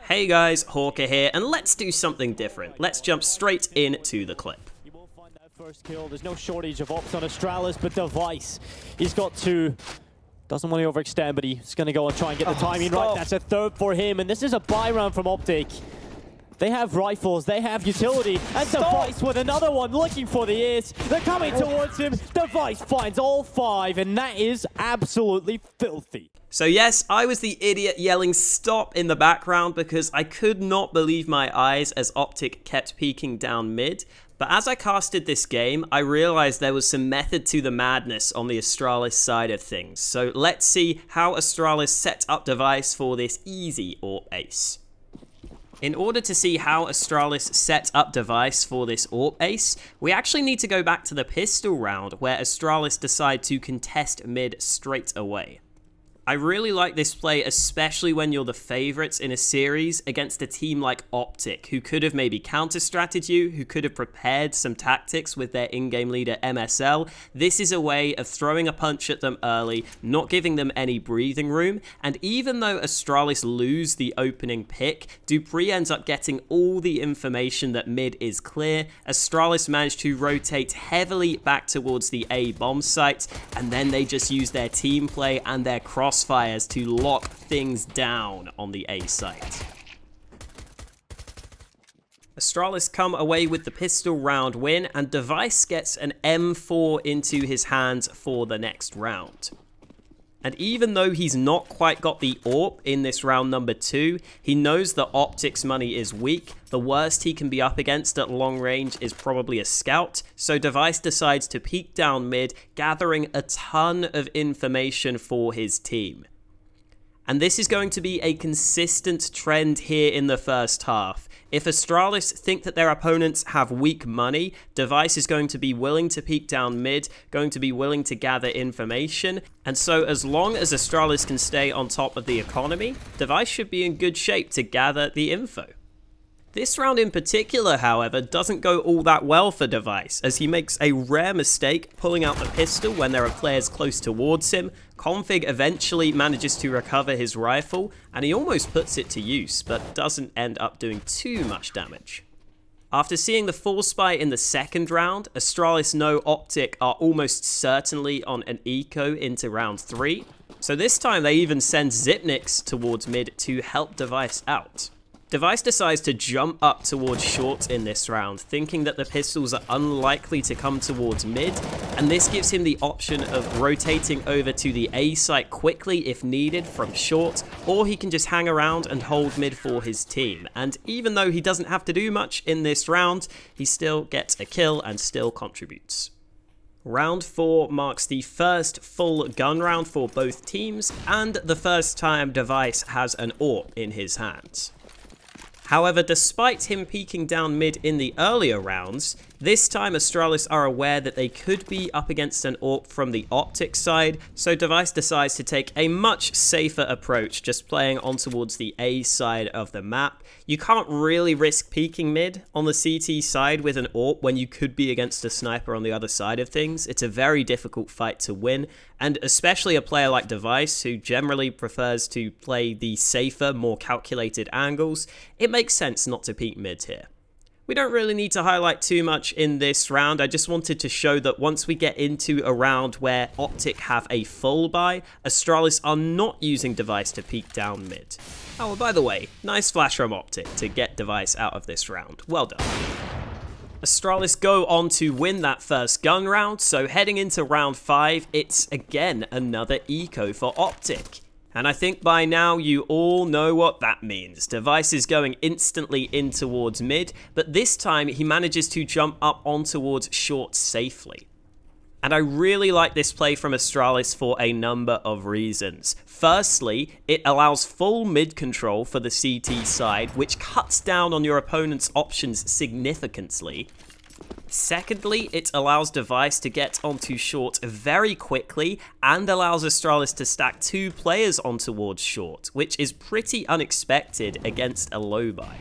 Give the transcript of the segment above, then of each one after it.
Hey guys, Hawka here, and let's do something different. Let's jump straight into the clip. You will find that first kill. There's no shortage of ops on Astralis, but Device, he's got to... Doesn't want to overextend, but he's going to go and try and get the timing right. That's a third for him, and this is a buy round from Optic. They have rifles, they have utility, and Device with another one looking for the ears. They're coming towards him. Device finds all 5, and that is absolutely filthy. So yes, I was the idiot yelling stop in the background because I could not believe my eyes as Optic kept peeking down mid. But as I casted this game, I realized there was some method to the madness on the Astralis side of things. So let's see how Astralis set up Device for this easy AWP ace. In order to see how Astralis set up Device for this AWP ace, we actually need to go back to the pistol round where Astralis decide to contest mid straight away. I really like this play, especially when you're the favorites in a series against a team like Optic, who could have maybe counter-strategied you, who could have prepared some tactics with their in-game leader MSL. This is a way of throwing a punch at them early, not giving them any breathing room, and even though Astralis lose the opening pick, Dupree ends up getting all the information that mid is clear. Astralis managed to rotate heavily back towards the A bomb site, and then they just use their team play and their crossfires to lock things down on the A site. Astralis come away with the pistol round win, and Device gets an M4 into his hands for the next round. And even though he's not quite got the AWP in this round number 2, he knows that Optic's money is weak. The worst he can be up against at long range is probably a scout, so Device decides to peek down mid, gathering a ton of information for his team. And this is going to be a consistent trend here in the first half. If Astralis think that their opponents have weak money, Device is going to be willing to peek down mid, going to be willing to gather information, and so as long as Astralis can stay on top of the economy, Device should be in good shape to gather the info. This round in particular, however, doesn't go all that well for Device, as he makes a rare mistake pulling out the pistol when there are players close towards him. Config eventually manages to recover his rifle, and he almost puts it to use, but doesn't end up doing too much damage. After seeing the full spy in the second round, Astralis know Optic are almost certainly on an eco into round 3, so this time they even send Zipnix towards mid to help Device out. Device decides to jump up towards short in this round, thinking that the pistols are unlikely to come towards mid, and this gives him the option of rotating over to the A site quickly if needed from short, or he can just hang around and hold mid for his team. And even though he doesn't have to do much in this round, he still gets a kill and still contributes. Round 4 marks the first full gun round for both teams, and the first time Device has an AWP in his hands. However, despite him peeking down mid in the earlier rounds, this time Astralis are aware that they could be up against an AWP from the Optic side, so Device decides to take a much safer approach, just playing on towards the A side of the map. You can't really risk peeking mid on the CT side with an AWP when you could be against a sniper on the other side of things. It's a very difficult fight to win, and especially a player like Device, who generally prefers to play the safer, more calculated angles, it makes sense not to peek mid here. We don't really need to highlight too much in this round. I just wanted to show that once we get into a round where Optic have a full buy, Astralis are not using Device to peek down mid. Oh, by the way, nice flash from Optic to get Device out of this round. Well done. Astralis go on to win that first gun round, so heading into round 5, it's again another eco for Optic. And I think by now you all know what that means. Device is going instantly in towards mid, but this time he manages to jump up on towards short safely. And I really like this play from Astralis for a number of reasons. Firstly, it allows full mid control for the CT side, which cuts down on your opponent's options significantly. Secondly, it allows Device to get onto short very quickly and allows Astralis to stack 2 players on towards short, which is pretty unexpected against a low buy.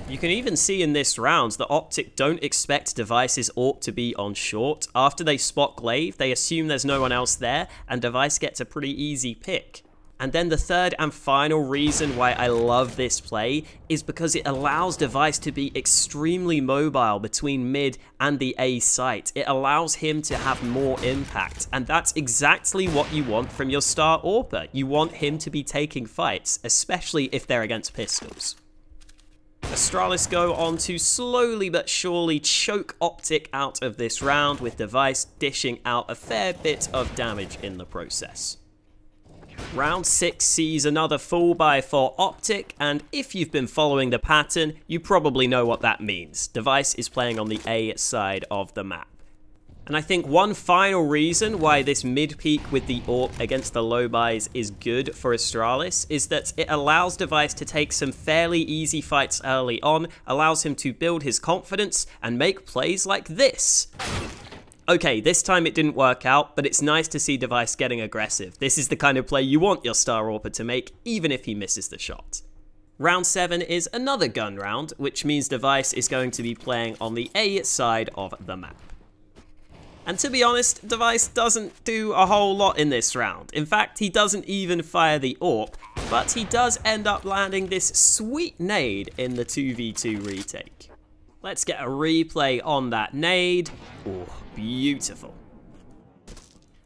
You can even see in this round that Optic don't expect Device's AWP to be on short. After they spot Glaive, they assume there's no one else there, and Device gets a pretty easy pick. And then the third and final reason why I love this play is because it allows Device to be extremely mobile between mid and the A site. It allows him to have more impact, and that's exactly what you want from your star AWper. You want him to be taking fights, especially if they're against pistols. Astralis go on to slowly but surely choke Optic out of this round, with Device dishing out a fair bit of damage in the process. Round 6 sees another full buy for Optic, and if you've been following the pattern, you probably know what that means. Device is playing on the A side of the map. And I think one final reason why this mid peak with the AWP against the low buys is good for Astralis is that it allows Device to take some fairly easy fights early on, allows him to build his confidence and make plays like this. Okay, this time it didn't work out, but it's nice to see Device getting aggressive. This is the kind of play you want your star AWper to make, even if he misses the shot. Round 7 is another gun round, which means Device is going to be playing on the A side of the map. And to be honest, Device doesn't do a whole lot in this round. In fact, he doesn't even fire the AWP, but he does end up landing this sweet nade in the 2v2 retake. Let's get a replay on that nade. Oh, beautiful.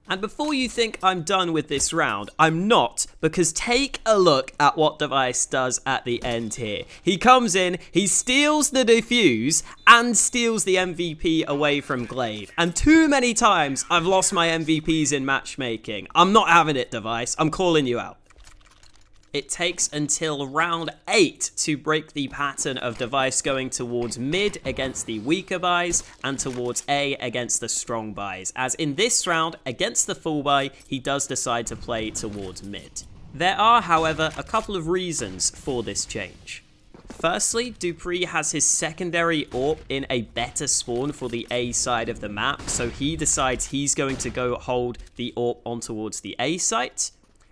And before you think I'm done with this round, I'm not, because take a look at what Device does at the end here. He comes in, he steals the defuse, and steals the MVP away from Glaive. And too many times I've lost my MVPs in matchmaking. I'm not having it, Device. I'm calling you out. It takes until round 8 to break the pattern of Device going towards mid against the weaker buys and towards A against the strong buys, as in this round against the full buy he does decide to play towards mid. There are, however, a couple of reasons for this change. Firstly, dupreeh has his secondary AWP in a better spawn for the A side of the map, so he decides he's going to go hold the AWP on towards the A site.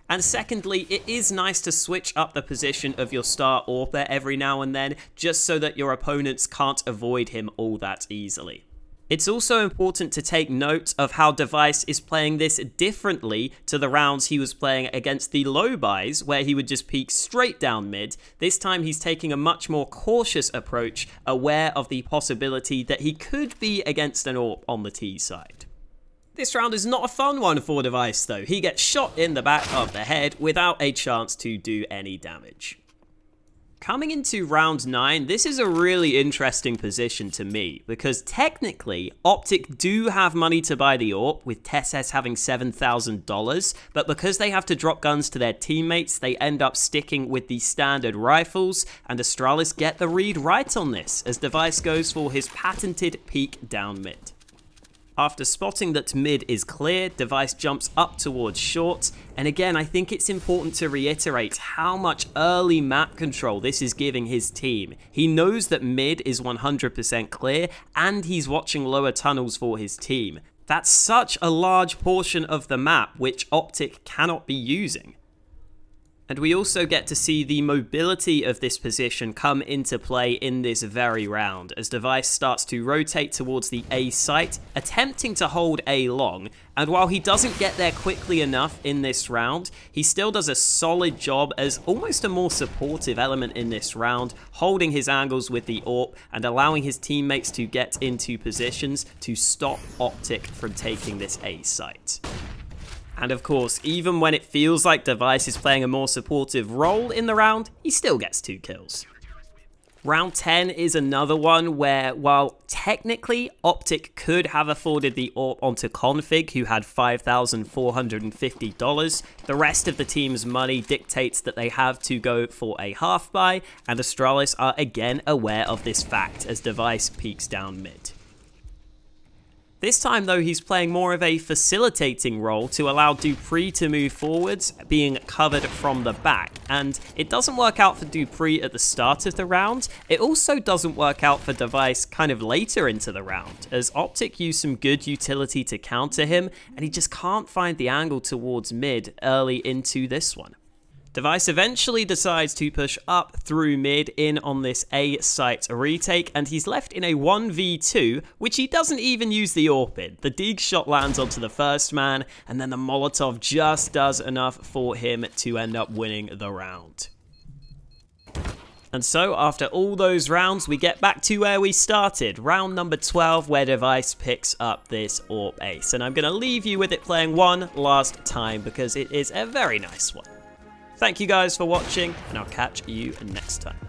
And secondly, it is nice to switch up the position of your star AWper every now and then, just so that your opponents can't avoid him all that easily. It's also important to take note of how Device is playing this differently to the rounds he was playing against the low buys, where he would just peek straight down mid. This time he's taking a much more cautious approach, aware of the possibility that he could be against an AWP on the T side. This round is not a fun one for Device though. He gets shot in the back of the head without a chance to do any damage. Coming into round 9, this is a really interesting position to me, because technically, Optic do have money to buy the AWP, with Tesses having $7,000, but because they have to drop guns to their teammates, they end up sticking with the standard rifles, and Astralis get the read right on this, as Device goes for his patented peek down mid. After spotting that mid is clear, Device jumps up towards short, and again I think it's important to reiterate how much early map control this is giving his team. He knows that mid is 100% clear, and he's watching lower tunnels for his team. That's such a large portion of the map which Optic cannot be using. And we also get to see the mobility of this position come into play in this very round, as Device starts to rotate towards the A site, attempting to hold A long, and while he doesn't get there quickly enough in this round, he still does a solid job as almost a more supportive element in this round, holding his angles with the AWP and allowing his teammates to get into positions to stop Optic from taking this A site. And of course, even when it feels like Device is playing a more supportive role in the round, he still gets 2 kills. Round 10 is another one where, while technically Optic could have afforded the AWP onto Config, who had $5,450, the rest of the team's money dictates that they have to go for a half buy, and Astralis are again aware of this fact as Device peeks down mid. This time though, he's playing more of a facilitating role to allow dupreeh to move forwards, being covered from the back. And it doesn't work out for dupreeh at the start of the round. It also doesn't work out for Device kind of later into the round, as Optic used some good utility to counter him, and he just can't find the angle towards mid early into this one. Device eventually decides to push up through mid in on this A site retake, and he's left in a 1v2, which he doesn't even use the AWP in. The dig shot lands onto the first man, and then the Molotov just does enough for him to end up winning the round. And so, after all those rounds, we get back to where we started, round number 12, where Device picks up this AWP ace. And I'm going to leave you with it playing one last time, because it is a very nice one. Thank you guys for watching, and I'll catch you next time.